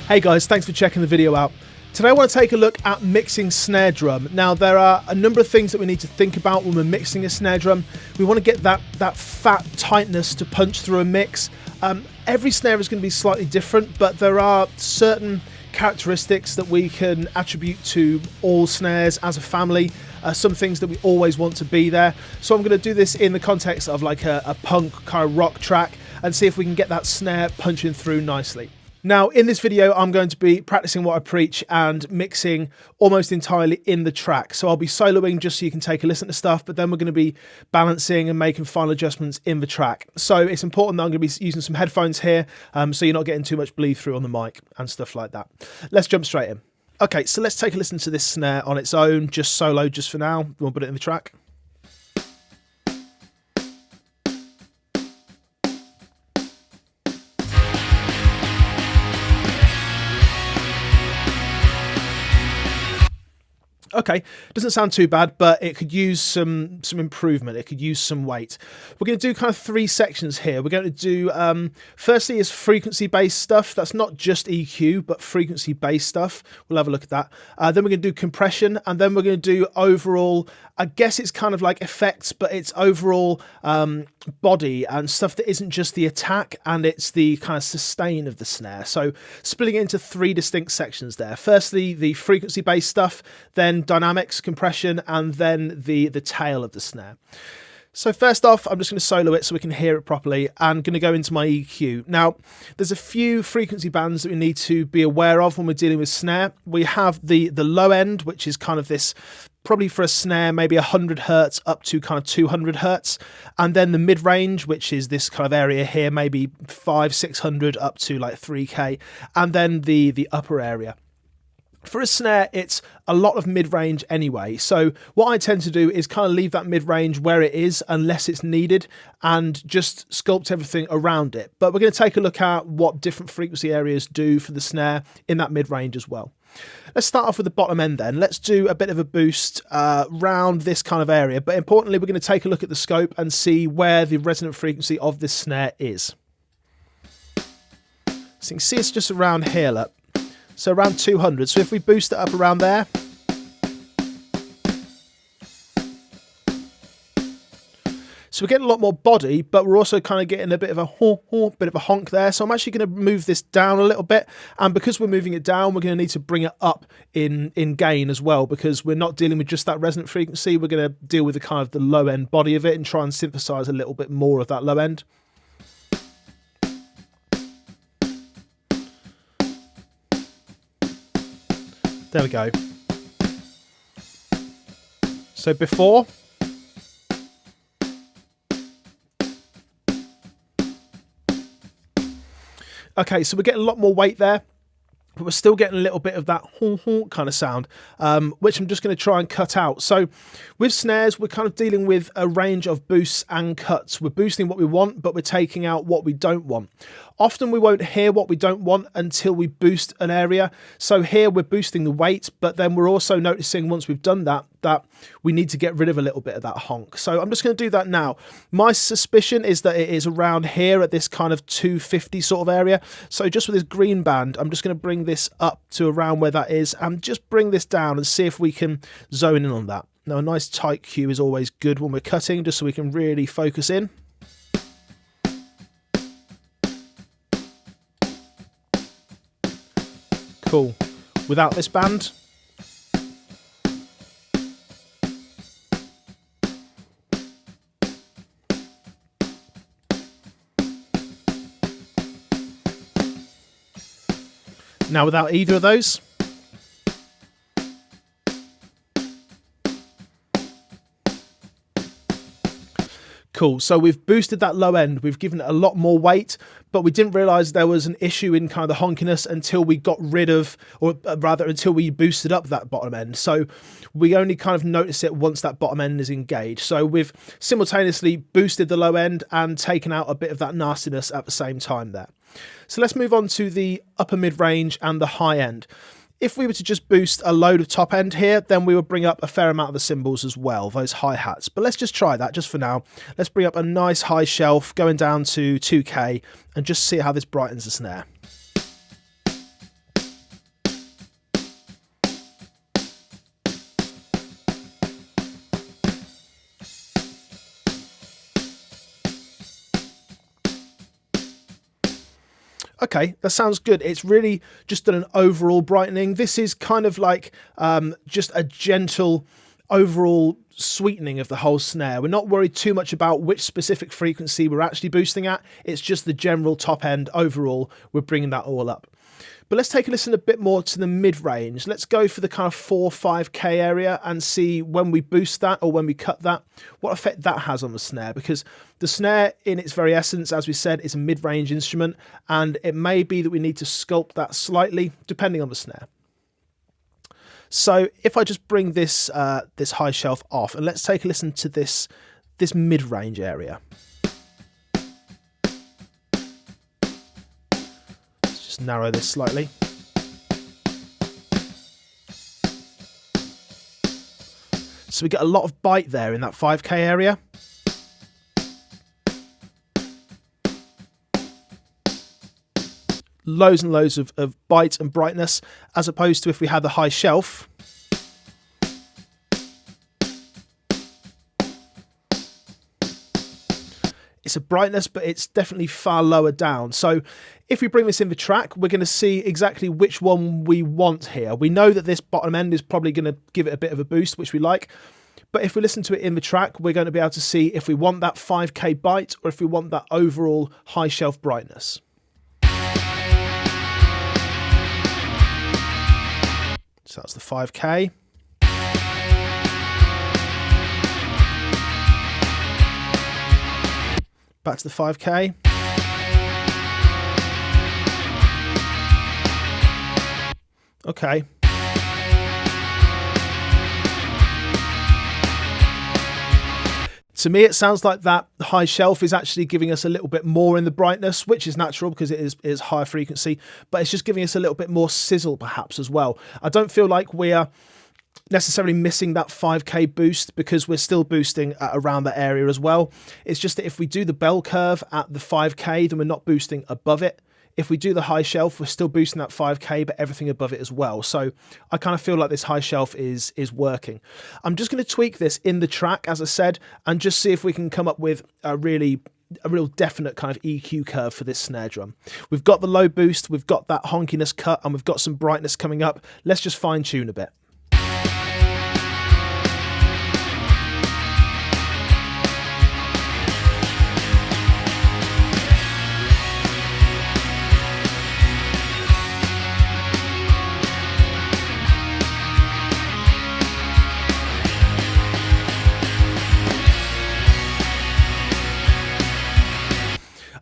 Hey guys, thanks for checking the video out. Today I want to take a look at mixing snare drum. Now there are a number of things that we need to think about when we're mixing a snare drum. We want to get that fat tightness to punch through a mix. Every snare is going to be slightly different, but there are certain characteristics that we can attribute to all snares as a family. Some things that we always want to be there. So I'm going to do this in the context of like a punk kind of rock track and see if we can get that snare punching through nicely. Now, in this video, I'm going to be practicing what I preach and mixing almost entirely in the track. So I'll be soloing just so you can take a listen to stuff, but then we're going to be balancing and making final adjustments in the track. So it's important that I'm going to be using some headphones here, so you're not getting too much bleed through on the mic and stuff like that. Let's jump straight in. Okay, so let's take a listen to this snare on its own, just solo, just for now. We'll put it in the track. Okay, doesn't sound too bad, but it could use some improvement. It could use some weight. We're going to do kind of three sections here. We're going to do, firstly is frequency-based stuff. That's not just EQ, but frequency-based stuff. We'll have a look at that. Then we're going to do compression, and then we're going to do overall, I guess it's kind of like effects, but it's overall body and stuff that isn't just the attack, and it's the kind of sustain of the snare. So splitting it into three distinct sections there. Firstly, the frequency-based stuff, then dynamics, compression, and then the tail of the snare. So first off, I'm just going to solo it so we can hear it properly. I'm going to go into my EQ. Now, there's a few frequency bands that we need to be aware of when we're dealing with snare. We have the low end, which is kind of this, probably for a snare, maybe 100 hertz up to kind of 200 hertz. And then the mid-range, which is this kind of area here, maybe 500-600 up to like 3K. And then the upper area. For a snare, it's a lot of mid-range anyway. So what I tend to do is kind of leave that mid-range where it is unless it's needed and just sculpt everything around it. But we're going to take a look at what different frequency areas do for the snare in that mid-range as well. Let's start off with the bottom end then. Let's do a bit of a boost around this kind of area. But importantly, we're going to take a look at the scope and see where the resonant frequency of this snare is. So you can see it's just around here, look. So around 200. So if we boost it up around there. So we're getting a lot more body, but we're also kind of getting a bit of a bit of a honk there. So I'm actually going to move this down a little bit. And because we're moving it down, we're going to need to bring it up in gain as well, because we're not dealing with just that resonant frequency. We're going to deal with the kind of the low end body of it and try and synthesize a little bit more of that low end. There we go. So before. Okay, so we're getting a lot more weight there, but we're still getting a little bit of that honk kind of sound, which I'm just going to try and cut out. So with snares, we're kind of dealing with a range of boosts and cuts. We're boosting what we want, but we're taking out what we don't want. Often we won't hear what we don't want until we boost an area. So here we're boosting the weight, but then we're also noticing once we've done that we need to get rid of a little bit of that honk. So I'm just going to do that now. My suspicion is that it is around here at this kind of 250 sort of area. So just with this green band, I'm just going to bring this up to around where that is and just bring this down and see if we can zone in on that. Now, a nice tight cue is always good when we're cutting, just so we can really focus in. Cool. Without this band. Now without either of those. Cool, so we've boosted that low end, we've given it a lot more weight, but we didn't realize there was an issue in kind of the honkiness until we got rid of, or rather until we boosted up that bottom end. So we only kind of notice it once that bottom end is engaged. So we've simultaneously boosted the low end and taken out a bit of that nastiness at the same time there. So let's move on to the upper mid-range and the high end. If we were to just boost a load of top end here, then we would bring up a fair amount of the cymbals as well, those hi-hats. But let's just try that just for now. Let's bring up a nice high shelf going down to 2K and just see how this brightens the snare. Okay, that sounds good. It's really just done an overall brightening. This is kind of like just a gentle overall sweetening of the whole snare. We're not worried too much about which specific frequency we're actually boosting at. It's just the general top end overall. We're bringing that all up. But let's take a listen a bit more to the mid-range. Let's go for the kind of 4-5K area and see when we boost that or when we cut that, what effect that has on the snare. Because the snare, in its very essence, as we said, is a mid-range instrument, and it may be that we need to sculpt that slightly depending on the snare. So if I just bring this this high shelf off, and let's take a listen to this mid-range area. Narrow this slightly. So we get a lot of bite there in that 5K area. Loads and loads of bite and brightness, as opposed to if we had the high shelf. It's a brightness, but it's definitely far lower down. So if we bring this in the track, we're going to see exactly which one we want here. We know that this bottom end is probably going to give it a bit of a boost, which we like. But if we listen to it in the track, we're going to be able to see if we want that 5K bite or if we want that overall high shelf brightness. So that's the 5K. Back to the 5K. Okay. To me, it sounds like that high shelf is actually giving us a little bit more in the brightness, which is natural because it is higher frequency, but it's just giving us a little bit more sizzle perhaps as well. I don't feel like we're necessarily missing that 5K boost because we're still boosting at around that area as well. It's just that if we do the bell curve at the 5K, then we're not boosting above it. If we do the high shelf, we're still boosting that 5K, but everything above it as well. So I kind of feel like this high shelf is working. I'm just going to tweak this in the track, as I said, and just see if we can come up with a real definite kind of EQ curve for this snare drum. We've got the low boost, we've got that honkiness cut, and we've got some brightness coming up. Let's just fine tune a bit.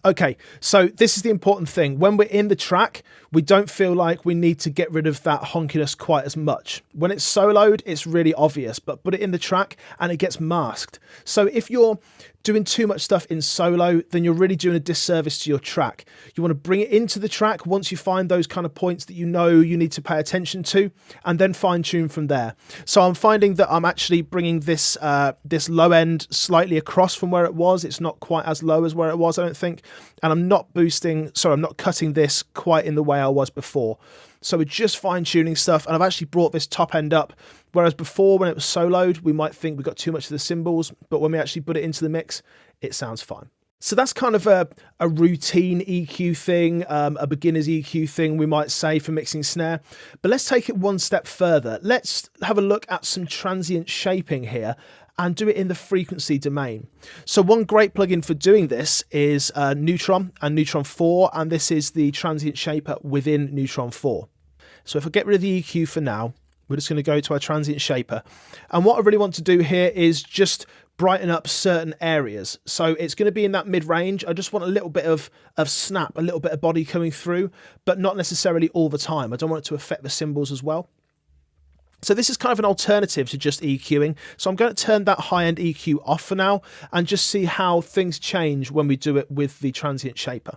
Okay, so this is the important thing. When we're in the track, we don't feel like we need to get rid of that honkiness quite as much. When it's soloed, it's really obvious, but put it in the track and it gets masked. So if you're doing too much stuff in solo, then you're really doing a disservice to your track. You want to bring it into the track once you find those kind of points that you know you need to pay attention to, and then fine tune from there. So I'm finding that I'm actually bringing this this low end slightly across from where it was. It's not quite as low as where it was, I don't think. And I'm not cutting this quite in the way I was before. So we're just fine tuning stuff, and I've actually brought this top end up, whereas before when it was soloed, we might think we got too much of the cymbals, but when we actually put it into the mix, it sounds fine. So that's kind of a routine EQ thing, a beginner's EQ thing, we might say, for mixing snare. But let's take it one step further. Let's have a look at some transient shaping here and do it in the frequency domain. So one great plugin for doing this is Neutron and Neutron 4, and this is the transient shaper within Neutron 4. So if I get rid of the EQ for now, we're just going to go to our transient shaper. And what I really want to do here is just brighten up certain areas. So it's going to be in that mid-range. I just want a little bit of snap, a little bit of body coming through, but not necessarily all the time. I don't want it to affect the cymbals as well. So this is kind of an alternative to just EQing. So I'm going to turn that high-end EQ off for now and just see how things change when we do it with the transient shaper.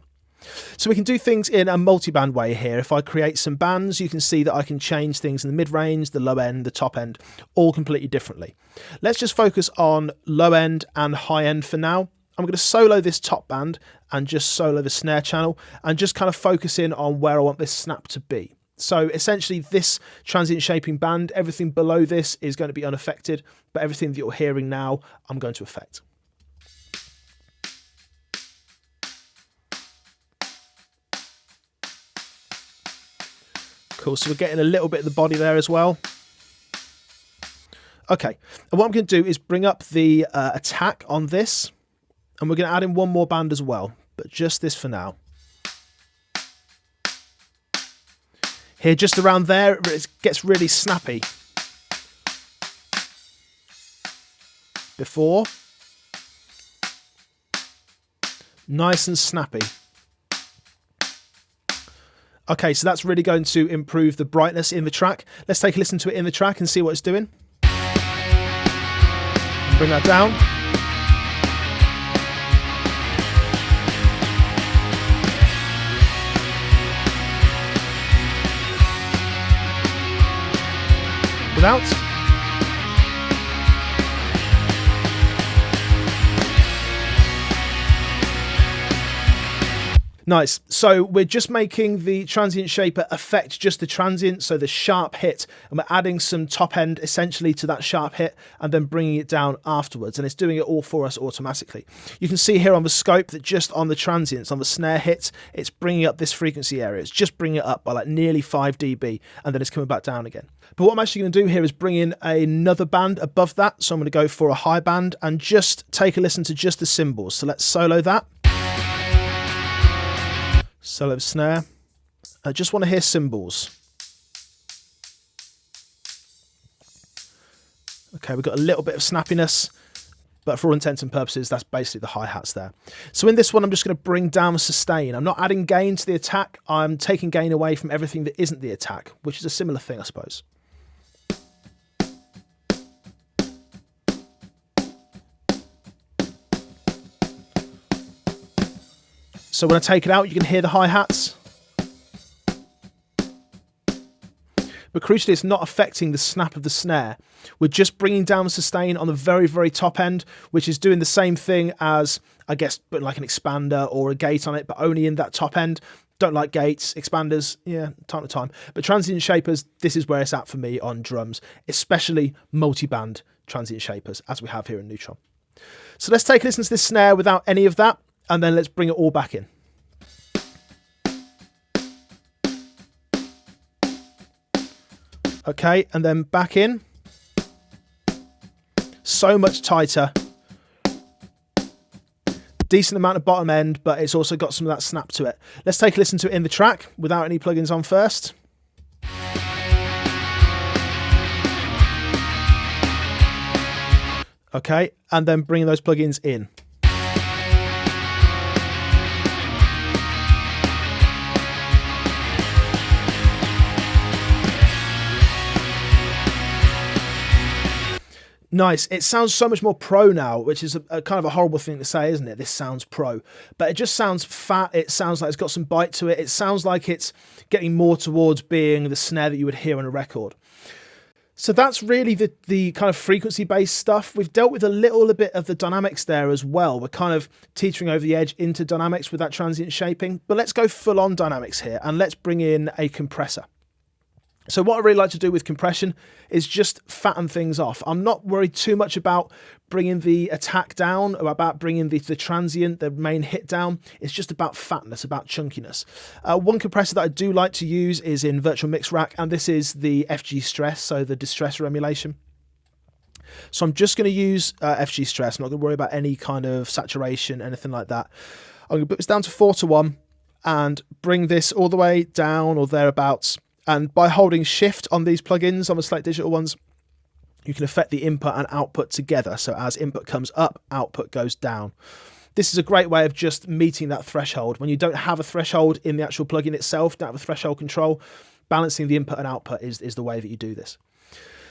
So we can do things in a multi-band way here. If I create some bands, you can see that I can change things in the mid-range, the low end, the top end, all completely differently. Let's just focus on low end and high end for now. I'm going to solo this top band and just solo the snare channel and just kind of focus in on where I want this snap to be. So essentially this transient shaping band, everything below this is going to be unaffected, but everything that you're hearing now, I'm going to affect. Cool, so we're getting a little bit of the body there as well. Okay, and what I'm going to do is bring up the attack on this, and we're going to add in one more band as well, but just this for now. Here, just around there, it gets really snappy. Before. Nice and snappy. Okay, so that's really going to improve the brightness in the track. Let's take a listen to it in the track and see what it's doing. Bring that down. Without. Nice. So we're just making the transient shaper affect just the transient, so the sharp hit, and we're adding some top end essentially to that sharp hit and then bringing it down afterwards, and it's doing it all for us automatically. You can see here on the scope that just on the transients, on the snare hits, it's bringing up this frequency area. It's just bringing it up by like nearly 5 dB, and then it's coming back down again. But what I'm actually going to do here is bring in another band above that, so I'm going to go for a high band and just take a listen to just the cymbals. So let's solo that. Solo snare. I just want to hear cymbals. Okay, we've got a little bit of snappiness, but for all intents and purposes, that's basically the hi-hats there. So in this one, I'm just going to bring down the sustain. I'm not adding gain to the attack. I'm taking gain away from everything that isn't the attack, which is a similar thing, I suppose. So when I take it out, you can hear the hi-hats. But crucially, it's not affecting the snap of the snare. We're just bringing down the sustain on the very, very top end, which is doing the same thing as, I guess, putting like an expander or a gate on it, but only in that top end. Don't like gates, expanders, yeah, time to time. But transient shapers, this is where it's at for me on drums, especially multi-band transient shapers, as we have here in Neutron. So let's take a listen to this snare without any of that, and then let's bring it all back in. Okay, and then back in. So much tighter. Decent amount of bottom end, but it's also got some of that snap to it. Let's take a listen to it in the track without any plugins on first. Okay, and then bring those plugins in. Nice. It sounds so much more pro now, which is a kind of a horrible thing to say, isn't it? This sounds pro. But it just sounds fat. It sounds like it's got some bite to it. It sounds like it's getting more towards being the snare that you would hear on a record. So that's really the kind of frequency-based stuff. We've dealt with a little bit of the dynamics there as well. We're kind of teetering over the edge into dynamics with that transient shaping. But let's go full-on dynamics here, and let's bring in a compressor. So what I really like to do with compression is just fatten things off. I'm not worried too much about bringing the attack down or about bringing the transient, the main hit down. It's just about fatness, about chunkiness. One compressor that I do like to use is in Virtual Mix Rack, and this is the FG Stress, so the distressor emulation. So I'm just going to use FG Stress. I'm not going to worry about any kind of saturation, anything like that. I'm going to put this down to 4:1 and bring this all the way down or thereabouts. And by holding shift on these plugins, on the Slate Digital ones, you can affect the input and output together. So as input comes up, output goes down. This is a great way of just meeting that threshold. When you don't have a threshold in the actual plugin itself, don't have a threshold control, balancing the input and output is the way that you do this.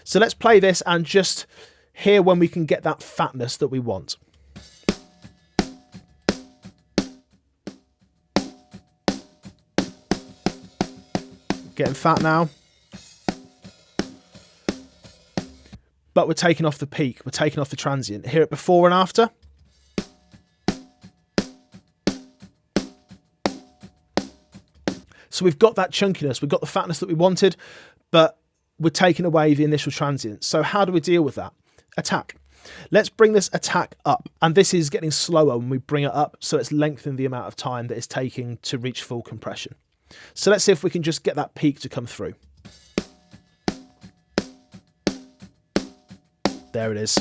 So let's play this and just hear when we can get that fatness that we want. Getting fat now. But we're taking off the peak. We're taking off the transient. Hear it before and after. So we've got that chunkiness. We've got the fatness that we wanted, but we're taking away the initial transient. So how do we deal with that? Attack. Let's bring this attack up. And this is getting slower when we bring it up, so it's lengthening the amount of time that it's taking to reach full compression. So let's see if we can just get that peak to come through. There it is.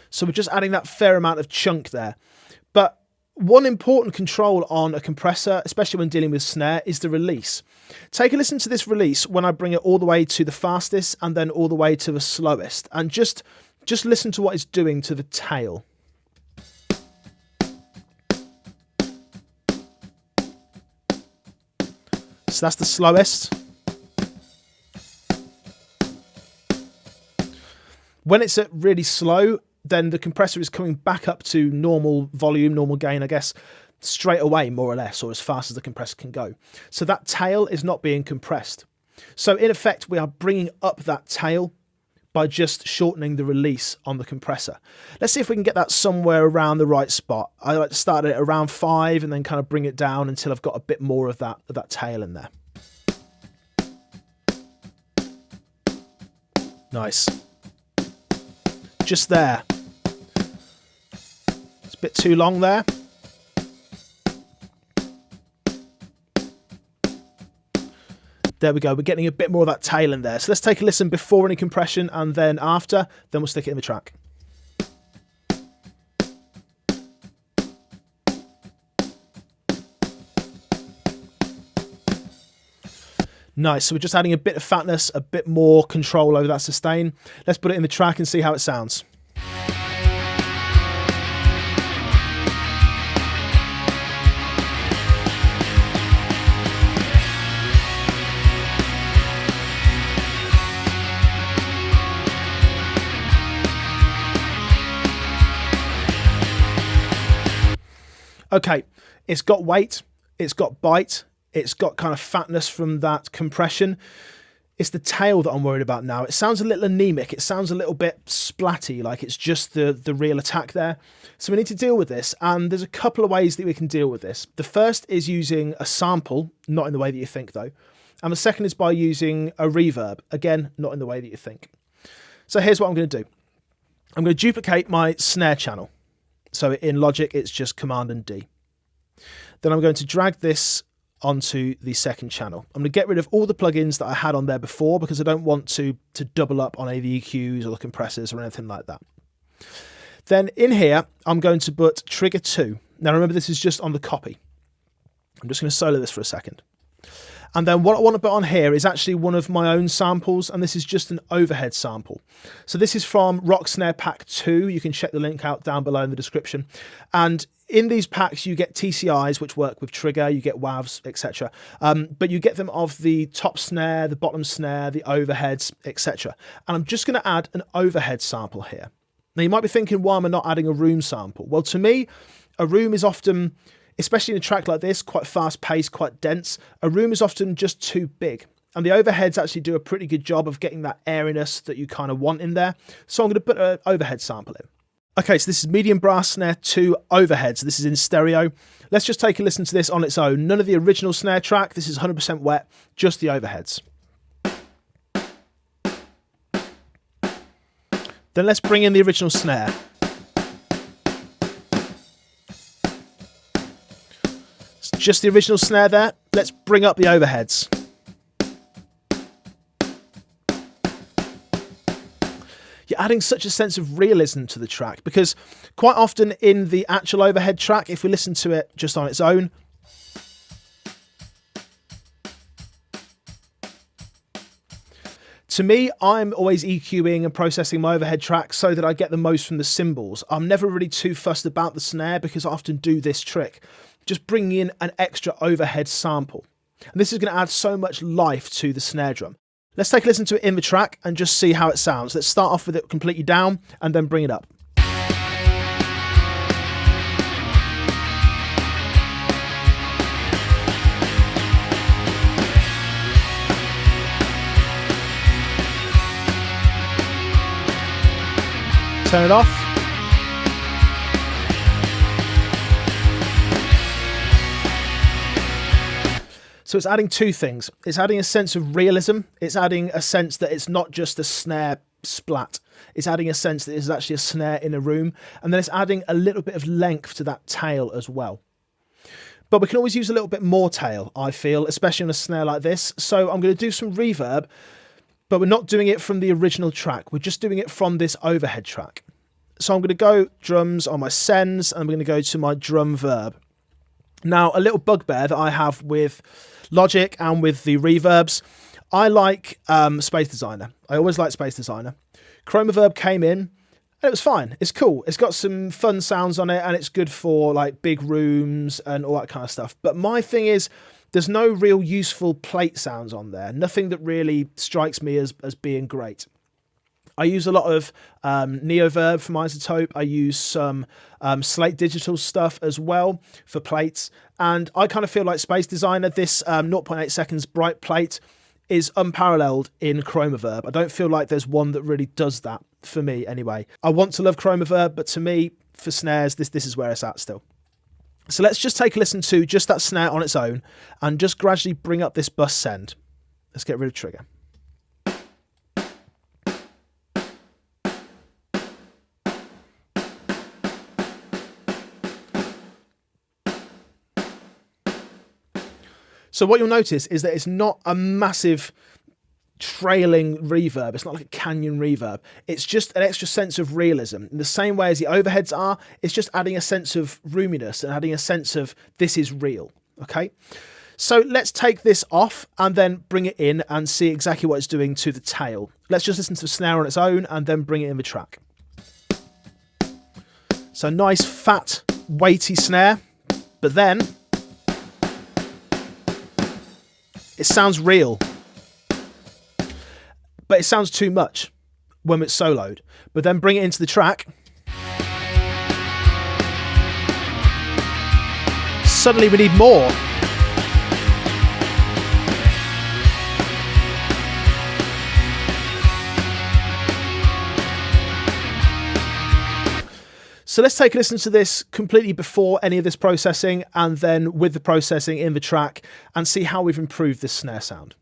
So we're just adding that fair amount of chunk there. But one important control on a compressor, especially when dealing with snare, is the release. Take a listen to this release when I bring it all the way to the fastest and then all the way to the slowest. And just listen to what it's doing to the tail. So that's the slowest. When it's at really slow, then the compressor is coming back up to normal volume, normal gain, I guess, straight away, more or less, or as fast as the compressor can go. So that tail is not being compressed. So in effect, we are bringing up that tail by just shortening the release on the compressor. Let's see if we can get that somewhere around the right spot. I like to start at around 5 and then kind of bring it down until I've got a bit more of that tail in there. Nice. Just there. It's a bit too long there. There we go. We're getting a bit more of that tail in there. So let's take a listen before any compression and then after. Then we'll stick it in the track. Nice. So we're just adding a bit of fatness, a bit more control over that sustain. Let's put it in the track and see how it sounds. Okay, it's got weight, it's got bite, it's got kind of fatness from that compression. It's the tail that I'm worried about now. It sounds a little anemic. It sounds a little bit splatty, like it's just the real attack there. So we need to deal with this, and there's a couple of ways that we can deal with this. The first is using a sample, not in the way that you think though. And the second is by using a reverb, again, not in the way that you think. So here's what I'm going to do. I'm going to duplicate my snare channel. So in Logic, it's just Command and D. Then I'm going to drag this onto the second channel. I'm going to get rid of all the plugins that I had on there before because I don't want to double up on any of the EQs or the compressors or anything like that. Then in here, I'm going to put trigger 2. Now remember, this is just on the copy. I'm just going to solo this for a second. And then what I want to put on here is actually one of my own samples, and this is just an overhead sample. So this is from Rock Snare Pack 2. You can check the link out down below in the description. And in these packs, you get TCIs, which work with trigger, you get WAVs, etc. But you get them of the top snare, the bottom snare, the overheads, etc. And I'm just going to add an overhead sample here. Now you might be thinking, why am I not adding a room sample? Well, to me, a room is often, especially in a track like this, quite fast-paced, quite dense, a room is often just too big. And the overheads actually do a pretty good job of getting that airiness that you kind of want in there. So I'm going to put an overhead sample in. Okay, so this is medium brass snare 2 overheads. This is in stereo. Let's just take a listen to this on its own. None of the original snare track. This is 100% wet, just the overheads. Then let's bring in the original snare. It's just the original snare there. Let's bring up the overheads. You're adding such a sense of realism to the track because quite often in the actual overhead track, if we listen to it just on its own, to me, I'm always EQing and processing my overhead tracks so that I get the most from the cymbals. I'm never really too fussed about the snare because I often do this trick. Just bring in an extra overhead sample. And this is going to add so much life to the snare drum. Let's take a listen to it in the track and just see how it sounds. Let's start off with it completely down and then bring it up. Turn it off. So it's adding two things. It's adding a sense of realism. It's adding a sense that it's not just a snare splat. It's adding a sense that there's actually a snare in a room, and then it's adding a little bit of length to that tail as well. But we can always use a little bit more tail, I feel, especially on a snare like this. So I'm going to do some reverb, but we're not doing it from the original track. We're just doing it from this overhead track. So I'm going to go drums on my sends, and I'm going to go to my drum verb. Now, a little bugbear that I have with Logic and with the reverbs, I like Space Designer. I always like Space Designer. Reverb came in, and it was fine. It's cool. It's got some fun sounds on it, and it's good for like big rooms and all that kind of stuff. But my thing is, there's no real useful plate sounds on there. Nothing that really strikes me as being great. I use a lot of Neoverb from Isotope. I use some Slate Digital stuff as well for plates. And I kind of feel like Space Designer, this 0.8 seconds bright plate, is unparalleled in Reverb. I don't feel like there's one that really does that for me anyway. I want to love Reverb, but to me, for snares, this is where it's at still. So let's just take a listen to just that snare on its own and just gradually bring up this bus send. Let's get rid of trigger. So what you'll notice is that it's not a massive trailing reverb. It's not like a canyon reverb. It's just an extra sense of realism. In the same way as the overheads are, it's just adding a sense of roominess and adding a sense of this is real, okay? So let's take this off and then bring it in and see exactly what it's doing to the tail. Let's just listen to the snare on its own and then bring it in the track. So nice, fat, weighty snare, but then it sounds real, but it sounds too much when it's soloed. But then bring it into the track. Suddenly we need more. So let's take a listen to this completely before any of this processing and then with the processing in the track and see how we've improved this snare sound.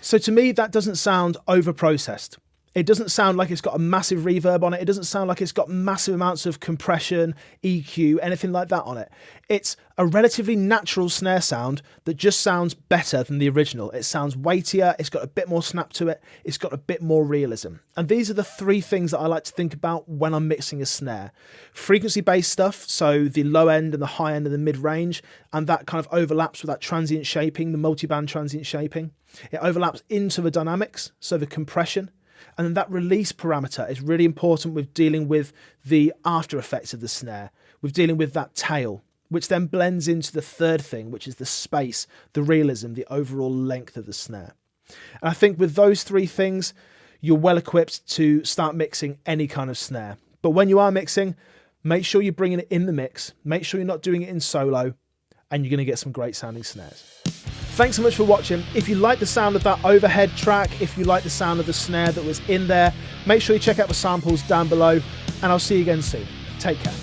So to me, that doesn't sound over-processed. It doesn't sound like it's got a massive reverb on it. It doesn't sound like it's got massive amounts of compression, EQ, anything like that on it. It's a relatively natural snare sound that just sounds better than the original. It sounds weightier, it's got a bit more snap to it, it's got a bit more realism. And these are the three things that I like to think about when I'm mixing a snare. Frequency-based stuff, so the low end and the high end and the mid-range, and that kind of overlaps with that transient shaping, the multi-band transient shaping. It overlaps into the dynamics, so the compression. And then that release parameter is really important with dealing with the after effects of the snare, with dealing with that tail, which then blends into the third thing, which is the space, the realism, the overall length of the snare. And I think with those three things, you're well equipped to start mixing any kind of snare. But when you are mixing, make sure you're bringing it in the mix, make sure you're not doing it in solo, and you're going to get some great sounding snares. Thanks so much for watching. If you like the sound of that overhead track, if you like the sound of the snare that was in there, make sure you check out the samples down below, and I'll see you again soon. Take care.